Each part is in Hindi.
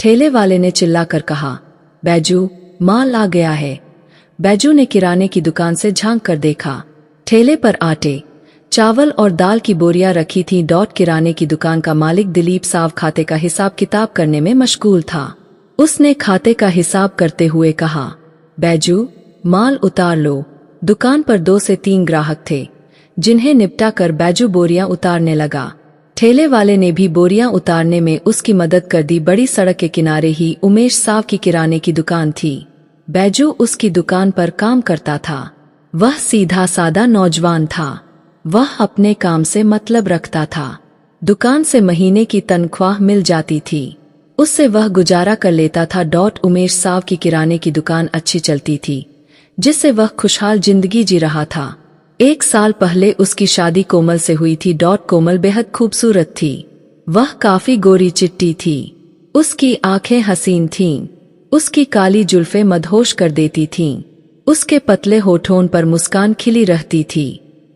ठेले वाले ने चिल्लाकर कहा, बैजू, माल आ गया है। बैजू ने किराने की दुकान से झांक कर देखा। ठेले पर आटे, चावल और दाल की बोरियां रखी थीं। किराने की दुकान का मालिक दिलीप साव खाते का हिसाब किताब करने में मशगूल था। उसने खाते का हिसाब करते हुए कहा, बैजू, माल उतार लो। दुकान पर 2 से 3 ग्राहक थे, जिन्हें निपटा कर बैजू बोरियां उतारने लगा। ठेले वाले ने भी बोरियां उतारने में उसकी मदद कर दी। बड़ी सड़क के किनारे ही उमेश साव की किराने की दुकान थी। बैजू उसकी दुकान पर काम करता था। वह सीधा सादा नौजवान था। वह अपने काम से मतलब रखता था। दुकान से महीने की तनख्वाह मिल जाती थी, उससे वह गुजारा कर लेता था। उमेश साव की किराने की दुकान अच्छी चलती थी, जिससे वह खुशहाल जिंदगी जी रहा था। 1 साल पहले उसकी शादी कोमल से हुई थी। कोमल बेहद खूबसूरत थी। वह काफी गोरी चिट्टी थी। उसकी आंखें हसीन थीं। उसकी काली जुल्फें मदहोश कर देती थीं। उसके पतले होठों पर मुस्कान खिली रहती थी।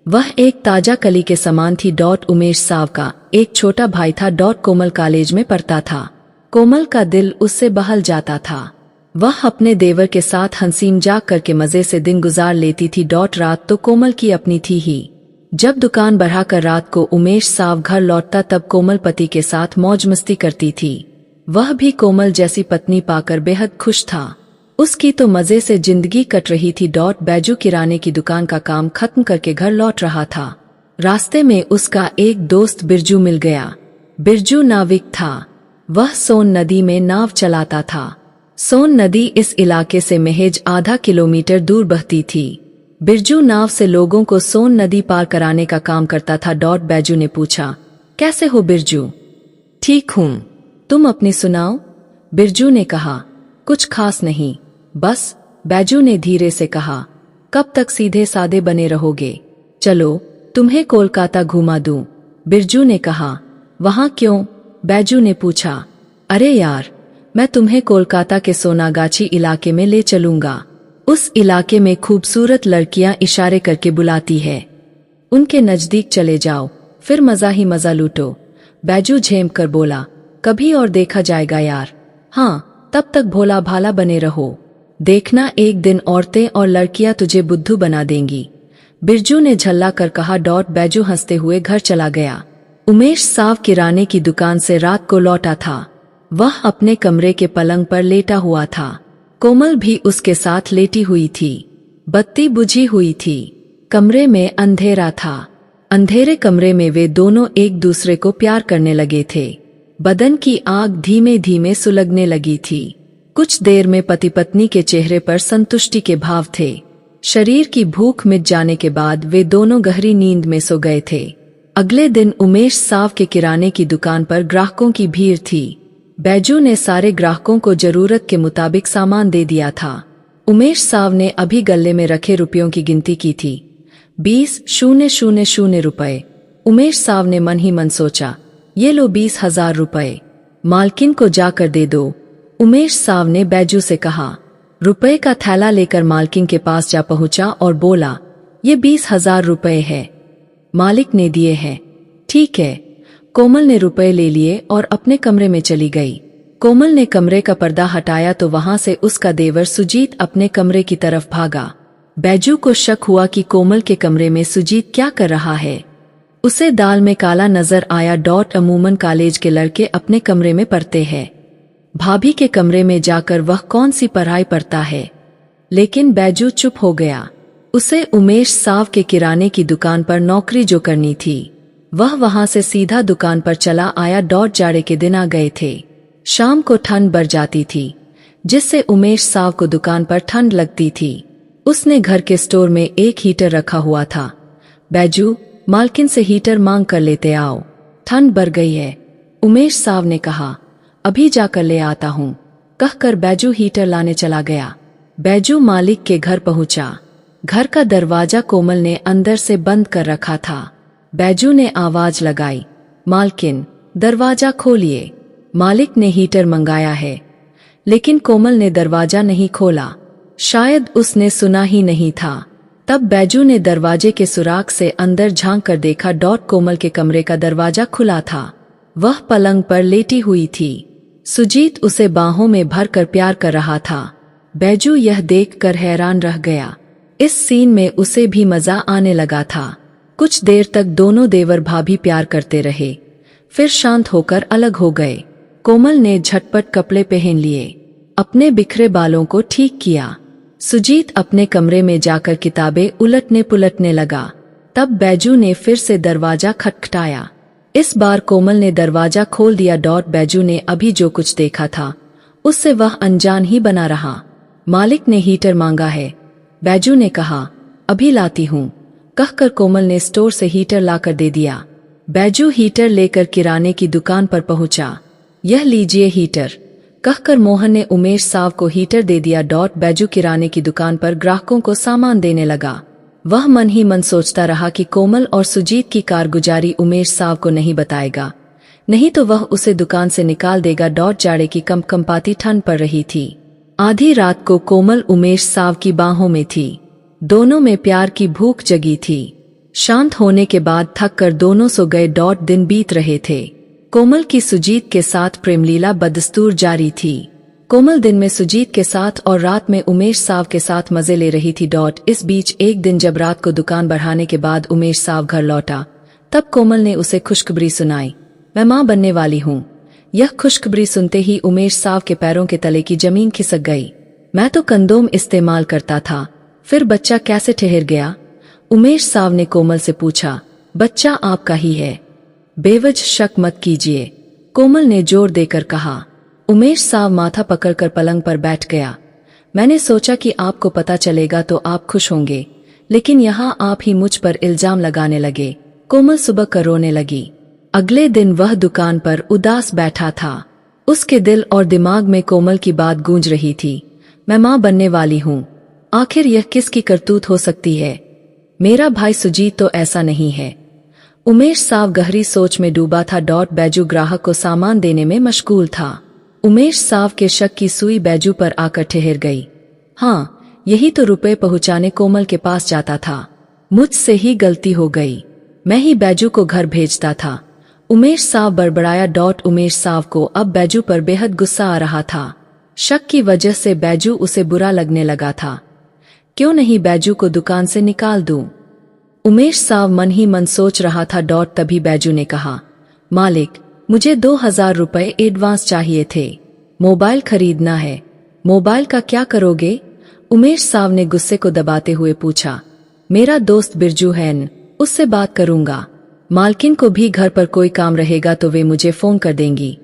वह एक ताजा कली के समान थी। उमेश साव का एक छोटा भाई था। कोमल कॉलेज में पढ़ता था। कोमल का दिल उससे बहल जाता था। वह अपने देवर के साथ हंसी मजाक करके मजे से दिन गुजार लेती थी। रात तो कोमल की अपनी थी ही। जब दुकान बढ़ाकर रात को उमेश साव घर लौटता, तब कोमल पति के साथ मौज मस्ती करती थी। वह भी कोमल जैसी पत्नी पाकर बेहद खुश था। उसकी तो मजे से जिंदगी कट रही थी। बैजू किराने की दुकान का काम खत्म करके घर लौट रहा था। रास्ते में उसका एक दोस्त बिरजू मिल गया। बिरजू नाविक था। वह सोन नदी में नाव चलाता था। सोन नदी इस इलाके से महज आधा किलोमीटर दूर बहती थी। बिरजू नाव से लोगों को सोन नदी पार कराने का काम करता था। बैजू ने पूछा, कैसे हो बिरजू? ठीक हूँ, तुम अपनी सुनाओ? बिरजू ने कहा, कुछ खास नहीं, बस। बैजू ने धीरे से कहा, कब तक सीधे सादे बने रहोगे? चलो तुम्हें कोलकाता घुमा दूं। बिरजू ने कहा, वहाँ क्यों? बैजू ने पूछा। अरे यार, मैं तुम्हें कोलकाता के सोनागाछी इलाके में ले चलूंगा। उस इलाके में खूबसूरत लड़कियां इशारे करके बुलाती है। उनके नजदीक चले जाओ, फिर मजा ही मजा लूटो। बैजू झेम कर बोला, कभी और देखा जाएगा यार। हाँ, तब तक भोला भाला बने रहो। देखना, एक दिन औरतें और लड़कियां तुझे बुद्धू बना देंगी। बिरजू ने झल्ला कर कहा। बैजू हंसते हुए घर चला गया। उमेश साव किराने की दुकान से रात को लौटा था। वह अपने कमरे के पलंग पर लेटा हुआ था। कोमल भी उसके साथ लेटी हुई थी। बत्ती बुझी हुई थी। कमरे में अंधेरा था। अंधेरे कमरे में वे दोनों एक दूसरे को प्यार करने लगे थे। बदन की आग धीमे धीमे सुलगने लगी थी। कुछ देर में पति पत्नी के चेहरे पर संतुष्टि के भाव थे। शरीर की भूख मिट जाने के बाद वे दोनों गहरी नींद में सो गए थे। अगले दिन उमेश साव के किराने की दुकान पर ग्राहकों की भीड़ थी। बैजू ने सारे ग्राहकों को जरूरत के मुताबिक सामान दे दिया था। उमेश साव ने अभी गले में रखे रुपयों की गिनती की थी। 20,000 रुपए। उमेश साव ने मन ही मन सोचा, ये लो 20,000 रुपए, मालकिन को जाकर दे दो। उमेश साव ने बैजू से कहा। रुपए का थैला लेकर मालकिन के पास जा पहुंचा और बोला, ये 20,000 रुपए है। मालिक ने दिए हैं। ठीक है। कोमल ने रुपए ले लिए और अपने कमरे में चली गई। कोमल ने कमरे का पर्दा हटाया तो वहां से उसका देवर सुजीत अपने कमरे की तरफ भागा। बैजू को शक हुआ कि कोमल के कमरे में सुजीत क्या कर रहा है। उसे दाल में काला नजर आया। अमूमन कॉलेज के लड़के अपने कमरे में पढ़ते हैं। भाभी के कमरे में जाकर वह कौन सी पढ़ाई पढ़ता है। लेकिन बैजू चुप हो गया। उसे उमेश साव के किराने की दुकान पर नौकरी जो करनी थी, वह वहां से सीधा दुकान पर चला आया। जाड़े के दिन आ गए थे। शाम को ठंड बढ़ जाती थी, जिससे उमेश साव को दुकान पर ठंड लगती थी। उसने घर के स्टोर में एक हीटर रखा हुआ था। बैजू, मालकिन से हीटर मांग कर लेते आओ, ठंड बढ़ गई है। उमेश साव ने कहा, अभी जाकर ले आता हूँ। कहकर बैजू हीटर लाने चला गया। बैजू मालिक के घर पहुंचा। घर का दरवाजा कोमल ने अंदर से बंद कर रखा था। बैजू ने आवाज लगाई, मालकिन, दरवाजा खोलिए। मालिक ने हीटर मंगाया है। लेकिन कोमल ने दरवाजा नहीं खोला। शायद उसने सुना ही नहीं था। तब बैजू ने दरवाजे के सुराख से अंदर झांक कर देखा। कोमल के कमरे का दरवाजा खुला था। वह पलंग पर लेटी हुई थी। सुजीत उसे बाहों में भर कर प्यार कर रहा था। बैजू यह देखकर हैरान रह गया। इस सीन में उसे भी मजा आने लगा था। कुछ देर तक दोनों देवर भाभी प्यार करते रहे, फिर शांत होकर अलग हो गए। कोमल ने झटपट कपड़े पहन लिए, अपने बिखरे बालों को ठीक किया। सुजीत अपने कमरे में जाकर किताबें उलटने पुलटने लगा। तब बैजू ने फिर से दरवाजा खटखटाया। इस बार कोमल ने दरवाजा खोल दिया। बैजू ने अभी जो कुछ देखा था उससे वह अनजान ही बना रहा। मालिक ने हीटर मांगा है, बैजू ने कहा। अभी लाती हूँ, कहकर कोमल ने स्टोर से हीटर लाकर दे दिया। बैजू हीटर लेकर किराने की दुकान पर पहुंचा। यह लीजिए हीटर, कहकर मोहन ने उमेश साव को हीटर दे दिया। बैजू किराने की दुकान पर ग्राहकों को सामान देने लगा। वह मन ही मन सोचता रहा कि कोमल और सुजीत की कारगुजारी उमेश साव को नहीं बताएगा, नहीं तो वह उसे दुकान से निकाल देगा। जाड़े की कंपकंपाती ठंड पड़ रही थी। आधी रात को कोमल उमेश साव की बाहों में थी। दोनों में प्यार की भूख जगी थी। शांत होने के बाद थक कर दोनों सो गए। दिन बीत रहे थे। कोमल की सुजीत के साथ प्रेमलीला बदस्तूर जारी थी। कोमल दिन में सुजीत के साथ और रात में उमेश साव के साथ मजे ले रही थी। इस बीच एक दिन जब रात को दुकान बढ़ाने के बाद उमेश साव घर लौटा, तब कोमल ने उसे खुशखबरी सुनाई, मैं मां बनने वाली हूँ। यह खुशखबरी सुनते ही उमेश साव के पैरों के तले की जमीन खिसक गई। मैं तो कंडोम इस्तेमाल करता था, फिर बच्चा कैसे ठहर गया? उमेश साव ने कोमल से पूछा। बच्चा आपका ही है, बेवजह शक मत कीजिए, कोमल ने जोर देकर कहा। उमेश साव माथा पकड़कर पलंग पर बैठ गया। मैंने सोचा कि आपको पता चलेगा तो आप खुश होंगे, लेकिन यहाँ आप ही मुझ पर इल्जाम लगाने लगे। कोमल सुबह कर रोने लगी। अगले दिन वह दुकान पर उदास बैठा था। उसके दिल और दिमाग में कोमल की बात गूंज रही थी, मैं मां बनने वाली हूँ। आखिर यह किसकी करतूत हो सकती है? मेरा भाई सुजीत तो ऐसा नहीं है। उमेश साव गहरी सोच में डूबा था। बैजू ग्राहक को सामान देने में मशगूल था। उमेश साव के शक की सुई बैजू पर आकर ठहर गई। हाँ, यही तो रुपए पहुंचाने कोमल के पास जाता था। मुझसे ही गलती हो गई, मैं ही बैजू को घर भेजता था। उमेश साव बड़बड़ाया। उमेश साव को अब बैजू पर बेहद गुस्सा आ रहा था। शक की वजह से बैजू उसे बुरा लगने लगा था। क्यों नहीं बैजू को दुकान से निकाल दूं? उमेश साव मन ही मन सोच रहा था। तभी बैजू ने कहा, मालिक, मुझे 2000 रुपए एडवांस चाहिए थे, मोबाइल खरीदना है। मोबाइल का क्या करोगे? उमेश साव ने गुस्से को दबाते हुए पूछा। मेरा दोस्त बिरजू है, उससे बात करूंगा। मालकिन को भी घर पर कोई काम रहेगा तो वे मुझे फोन कर देंगी,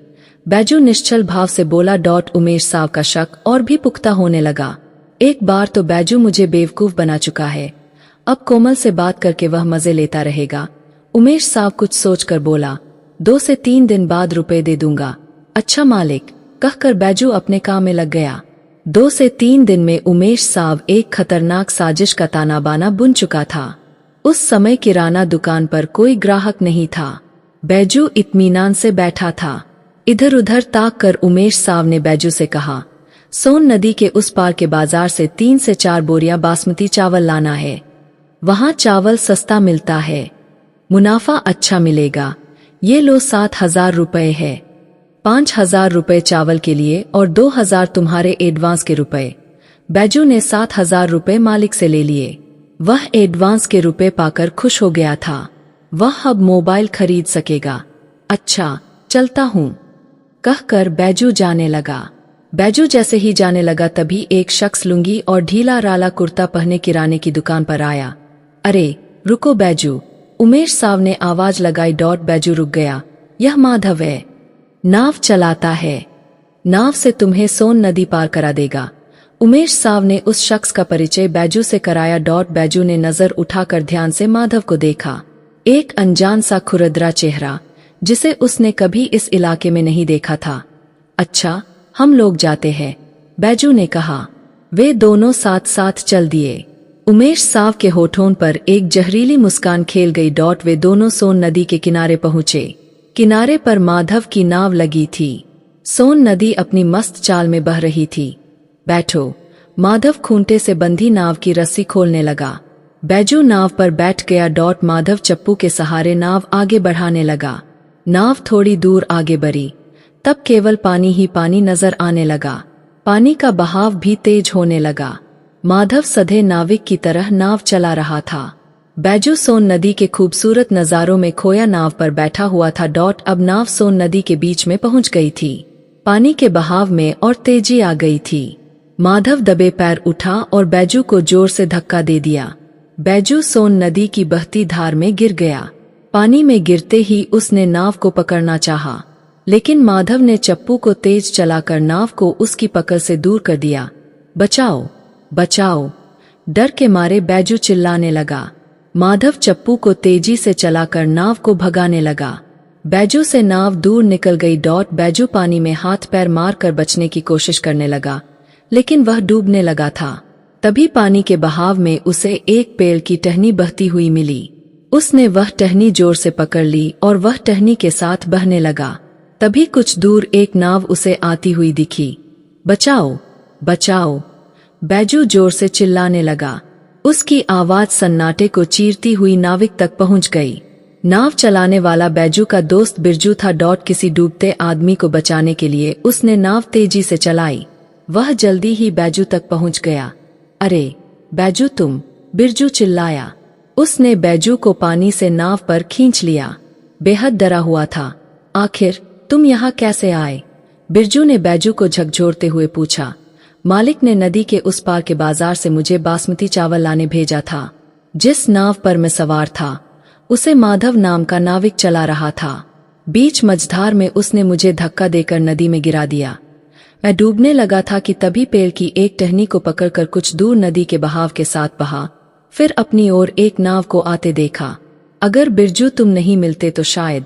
बैजू निश्चल भाव से बोला। उमेश साव का शक और भी पुख्ता होने लगा। एक बार तो बैजू मुझे बेवकूफ बना चुका है, अब कोमल से बात करके वह मजे लेता रहेगा। उमेश साव कुछ सोचकर बोला, 2 से 3 दिन बाद रुपए दे दूंगा। अच्छा मालिक, कहकर बैजू अपने काम में लग गया। 2 से 3 दिन में उमेश साव एक खतरनाक साजिश का ताना बाना बुन चुका था। उस समय किराना दुकान पर कोई ग्राहक नहीं था। बैजू इत्मीनान से बैठा था। इधर उधर ताक कर उमेश साव ने बैजू से कहा, सोन नदी के उस पार के बाजार से 3 से 4 बोरियां बासमती चावल लाना है। वहां चावल सस्ता मिलता है, मुनाफा अच्छा मिलेगा। ये लो 7000 रुपए है। 5000 रुपए चावल के लिए और 2000 तुम्हारे एडवांस के रुपए। बैजू ने 7000 रुपए मालिक से ले लिए। वह एडवांस के रुपए पाकर खुश हो गया था। वह अब मोबाइल खरीद सकेगा। अच्छा, चलता हूँ, कहकर बैजू जाने लगा। बैजू जैसे ही जाने लगा तभी एक शख्स लुंगी और ढीला राला कुर्ता पहने किराने की दुकान पर आया। अरे रुको बैजू, उमेश साव ने आवाज लगाई। बैजू रुक गया। यह माधव है, नाव चलाता है, नाव से तुम्हें सोन नदी पार करा देगा। उमेश साव ने उस शख्स का परिचय बैजू से कराया। बैजू ने नजर उठाकर ध्यान से माधव को देखा। एक अनजान सा खुरदरा चेहरा, जिसे उसने कभी इस इलाके में नहीं देखा था। अच्छा, हम लोग जाते हैं, बैजू ने कहा। वे दोनों साथ साथ चल दिए। उमेश साव के होठों पर एक जहरीली मुस्कान खेल गई। वे दोनों सोन नदी के किनारे पहुंचे। किनारे पर माधव की नाव लगी थी। सोन नदी अपनी मस्त चाल में बह रही थी। बैठो, माधव खूंटे से बंधी नाव की रस्सी खोलने लगा। बैजू नाव पर बैठ गया। माधव चप्पू के सहारे नाव आगे बढ़ाने लगा। नाव थोड़ी दूर आगे बढ़ी, तब केवल पानी ही पानी नजर आने लगा। पानी का बहाव भी तेज होने लगा। माधव सधे नाविक की तरह नाव चला रहा था। बैजू सोन नदी के खूबसूरत नज़ारों में खोया नाव पर बैठा हुआ था। अब नाव सोन नदी के बीच में पहुंच गई थी। पानी के बहाव में और तेजी आ गई थी। माधव दबे पैर उठा और बैजू को जोर से धक्का दे दिया। बैजू सोन नदी की बहती धार में गिर गया। पानी में गिरते ही उसने नाव को पकड़ना चाहा, लेकिन माधव ने चप्पू को तेज चलाकर नाव को उसकी पकड़ से दूर कर दिया। बचाओ, बचाओ! डर के मारे बैजू चिल्लाने लगा। माधव चप्पू को तेजी से चलाकर नाव को भगाने लगा। बैजू से नाव दूर निकल गई। बैजू पानी में हाथ पैर मार कर बचने की कोशिश करने लगा, लेकिन वह डूबने लगा था। तभी पानी के बहाव में उसे एक पेड़ की टहनी बहती हुई मिली। उसने वह टहनी जोर से पकड़ ली और वह टहनी के साथ बहने लगा। तभी कुछ दूर एक नाव उसे आती हुई दिखी। बचाओ, बचाओ! बैजू जोर से चिल्लाने लगा। उसकी आवाज सन्नाटे को चीरती हुई नाविक तक पहुंच गई। नाव चलाने वाला बैजू का दोस्त बिरजू था। किसी डूबते आदमी को बचाने के लिए उसने नाव तेजी से चलाई। वह जल्दी ही बैजू तक पहुंच गया। अरे बैजू तुम! बिरजू चिल्लाया। उसने बैजू को पानी से नाव पर खींच लिया। बेहद डरा हुआ था। आखिर तुम यहाँ कैसे आए? बिरजू ने बैजू को झकझोरते हुए पूछा। मालिक ने नदी के उस पार के बाजार से मुझे बासमती चावल लाने भेजा था। जिस नाव पर मैं सवार था उसे माधव नाम का नाविक चला रहा था। बीच मझधार में उसने मुझे धक्का देकर नदी में गिरा दिया। मैं डूबने लगा था कि तभी पेड़ की एक टहनी को पकड़कर कुछ दूर नदी के बहाव के साथ बहा। फिर अपनी ओर एक नाव को आते देखा। अगर बिरजू तुम नहीं मिलते तो शायद।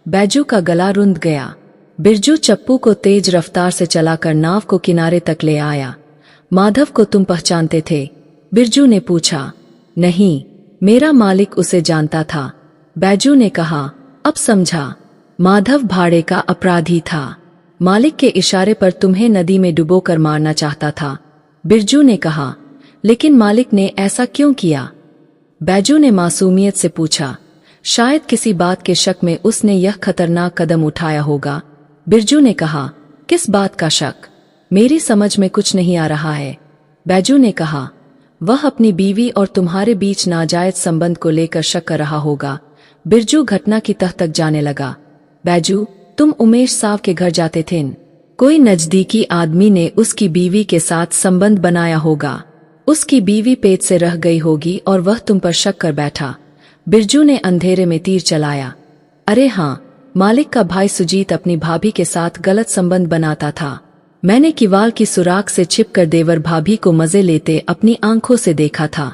बैजू का गला रुंध गया। बिरजू चप्पू को तेज रफ्तार से चलाकर नाव को किनारे तक ले आया। माधव को तुम पहचानते थे? बिरजू ने पूछा। नहीं, मेरा मालिक उसे जानता था। बैजू ने कहा। अब समझा। माधव भाड़े का अपराधी था। मालिक के इशारे पर तुम्हें नदी में डुबोकर मारना चाहता था। बिरजू ने कहा। लेकिन मालिक ने ऐसा क्यों किया? बैजू ने मासूमियत से पूछा। शायद किसी बात के शक में उसने यह खतरनाक कदम उठाया होगा। बिरजू ने कहा। किस बात का शक? मेरी समझ में कुछ नहीं आ रहा है। बैजू ने कहा। वह अपनी बीवी और तुम्हारे बीच नाजायज संबंध को लेकर शक कर रहा होगा। बिरजू घटना की तह तक जाने लगा। बैजू, तुम उमेश साव के घर जाते थे। कोई नजदीकी आदमी ने उसकी बीवी के साथ संबंध बनाया होगा। उसकी बीवी पेट से रह गई होगी और वह तुम पर शक कर बैठा। बिरजू ने अंधेरे में तीर चलाया। अरे हाँ, मालिक का भाई सुजीत अपनी भाभी के साथ गलत संबंध बनाता था। मैंने किवाल की सुराख से छिपकर देवर भाभी को मजे लेते अपनी आंखों से देखा था।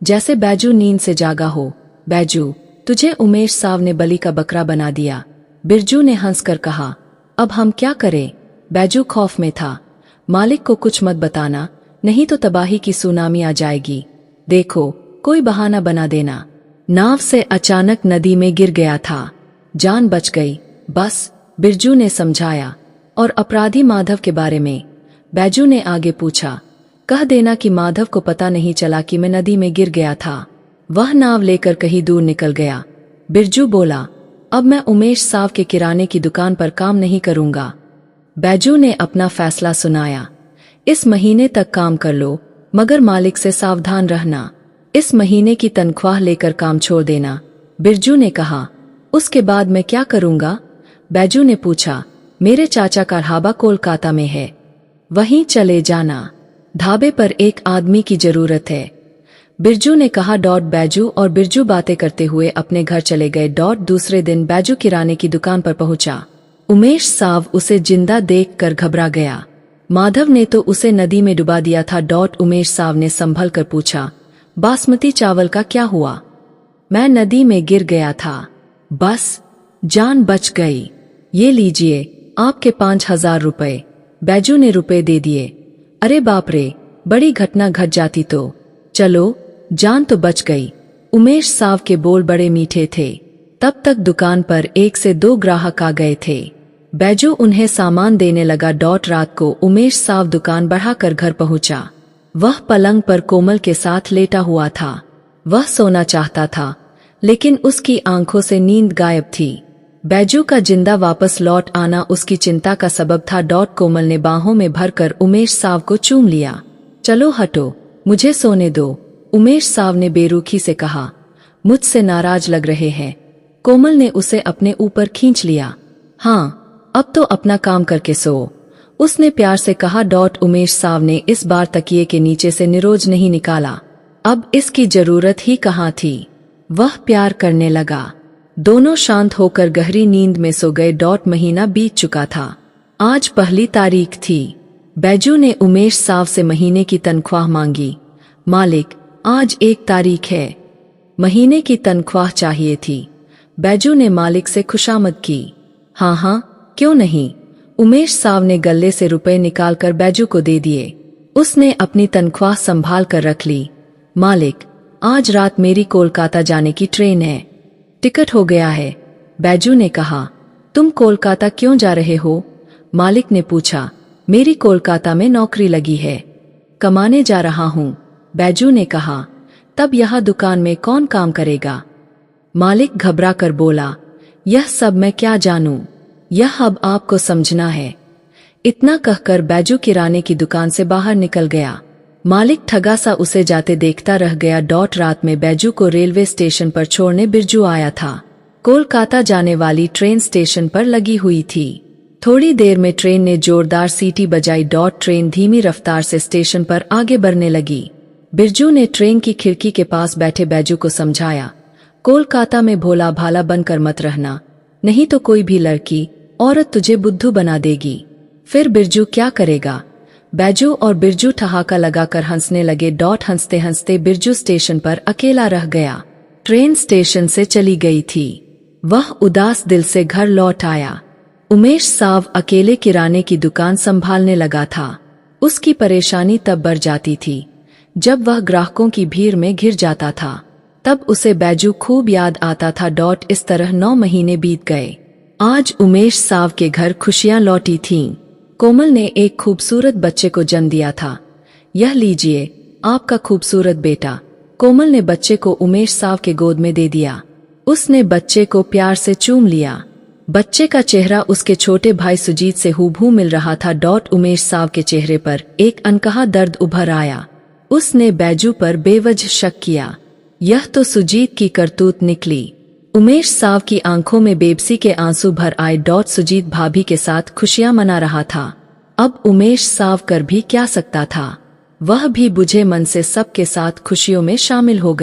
जैसे बैजू नींद से जागा हो। बैजू, तुझे उमेश साव ने बलि का बकरा बना दिया। बिरजू ने हंसकर कहा। अब हम क्या करें? बैजू खौफ में था। मालिक को कुछ मत बताना, नहीं तो तबाही की सुनामी आ जाएगी। देखो, कोई बहाना बना देना। नाव से अचानक नदी में गिर गया था। जान बच गई बस, बिरजू ने समझाया। और अपराधी माधव के बारे में? बैजू ने आगे पूछा। कह देना कि माधव को पता नहीं चला कि मैं नदी में गिर गया था। वह नाव लेकर कहीं दूर निकल गया। बिरजू बोला। अब मैं उमेश साव के किराने की दुकान पर काम नहीं करूंगा। बैजू ने अपना फैसला सुनाया। इस महीने तक काम कर लो, मगर मालिक से सावधान रहना। इस महीने की तनख्वाह लेकर काम छोड़ देना। बिरजू ने कहा। उसके बाद मैं क्या करूंगा? बैजू ने पूछा। मेरे चाचा का ढाबा कोलकाता में है, वहीं चले जाना। ढाबे पर एक आदमी की जरूरत है। बिरजू ने कहा। बैजू और बिरजू बातें करते हुए अपने घर चले गए। दूसरे दिन बैजू किराने की दुकान पर पहुंचा। उमेश साव उसे जिंदा देखकर घबरा गया। माधव ने तो उसे नदी में डुबा दिया था। उमेश साव ने संभल कर पूछा। बासमती चावल का क्या हुआ? मैं नदी में गिर गया था, बस जान बच गई। ये लीजिए आपके 5,000 रुपए। बैजू ने रुपए दे दिए। अरे बाप रे, बड़ी घटना घट जाती तो। चलो, जान तो बच गई। उमेश साव के बोल बड़े मीठे थे। तब तक दुकान पर 1 से 2 ग्राहक आ गए थे। बैजू उन्हें सामान देने लगा। रात को उमेश साव दुकान बढ़ाकर घर पहुंचा। वह पलंग पर कोमल के साथ लेटा हुआ था। वह सोना चाहता था, लेकिन उसकी आंखों से नींद गायब थी। बैजू का जिंदा वापस लौट आना उसकी चिंता का सबब था। कोमल ने बाहों में भरकर उमेश साव को चूम लिया। चलो हटो, मुझे सोने दो, उमेश साव ने बेरुखी से कहा। मुझसे नाराज लग रहे हैं। कोमल ने उसे अपने ऊपर खींच लिया। हाँ, अब तो अपना काम करके सो, उसने प्यार से कहा। उमेश साव ने इस बार तकिए के नीचे से निरोज नहीं निकाला। अब इसकी जरूरत ही कहाँ थी। वह प्यार करने लगा। दोनों शांत होकर गहरी नींद में सो गए। महीना बीत चुका था। आज पहली तारीख थी। बैजू ने उमेश साव से महीने की तनख्वाह मांगी। मालिक, आज 1 तारीख है, महीने की तनख्वाह चाहिए थी। बैजू ने मालिक से खुशामद की। हाँ हाँ, क्यों नहीं। उमेश साव ने गल्ले से रुपए निकालकर बैजू को दे दिए। उसने अपनी तनख्वाह संभाल कर रख ली। मालिक, आज रात मेरी कोलकाता जाने की ट्रेन है, टिकट हो गया है। बैजू ने कहा। तुम कोलकाता क्यों जा रहे हो? मालिक ने पूछा। मेरी कोलकाता में नौकरी लगी है, कमाने जा रहा हूँ, बैजू ने कहा। तब यहाँ दुकान में कौन काम करेगा? मालिक घबरा कर बोला। यह सब मैं क्या जानूं, यह अब आपको समझना है। इतना कहकर बैजू किराने की दुकान से बाहर निकल गया। मालिक ठगा सा उसे जाते देखता रह गया। रात में बैजू को रेलवे स्टेशन पर छोड़ने बिरजू आया था। कोलकाता जाने वाली ट्रेन स्टेशन पर लगी हुई थी। थोड़ी देर में ट्रेन ने जोरदार सीटी बजाई। ट्रेन धीमी रफ्तार से स्टेशन पर आगे बढ़ने लगी। बिरजू ने ट्रेन की खिड़की के पास बैठे बैजू को समझाया, कोलकाता में भोला भाला बनकर मत रहना, नहीं तो कोई भी लड़की औरत तुझे बुद्धू बना देगी। फिर बिरजू क्या करेगा? बैजू और बिरजू ठहाका लगाकर हंसने लगे। हंसते हंसते बिरजू स्टेशन पर अकेला रह गया। ट्रेन स्टेशन से चली गई थी। वह उदास दिल से घर लौट आया। उमेश साव अकेले किराने की दुकान संभालने लगा था। उसकी परेशानी तब बढ़ जाती थी जब वह ग्राहकों की भीड़ में घिर जाता था। तब उसे बैजू खूब याद आता था। इस तरह 9 महीने बीत गए। आज उमेश साव के घर खुशियां लौटी थीं। कोमल ने एक खूबसूरत बच्चे को जन्म दिया था। यह लीजिए, आपका खूबसूरत बेटा। कोमल ने बच्चे को उमेश साव के गोद में दे दिया। उसने बच्चे को प्यार से चूम लिया। बच्चे का चेहरा उसके छोटे भाई सुजीत से हूबहू मिल रहा था। उमेश साव के चेहरे पर एक अनकहा दर्द उभर आया। उसने बैजू पर बेवजह शक किया। यह तो सुजीत की करतूत निकली। उमेश साव की आंखों में बेबसी के आंसू भर आए। सुजीत भाभी के साथ खुशियां मना रहा था। अब उमेश साव कर भी क्या सकता था? वह भी बुझे मन से सबके साथ खुशियों में शामिल हो गया।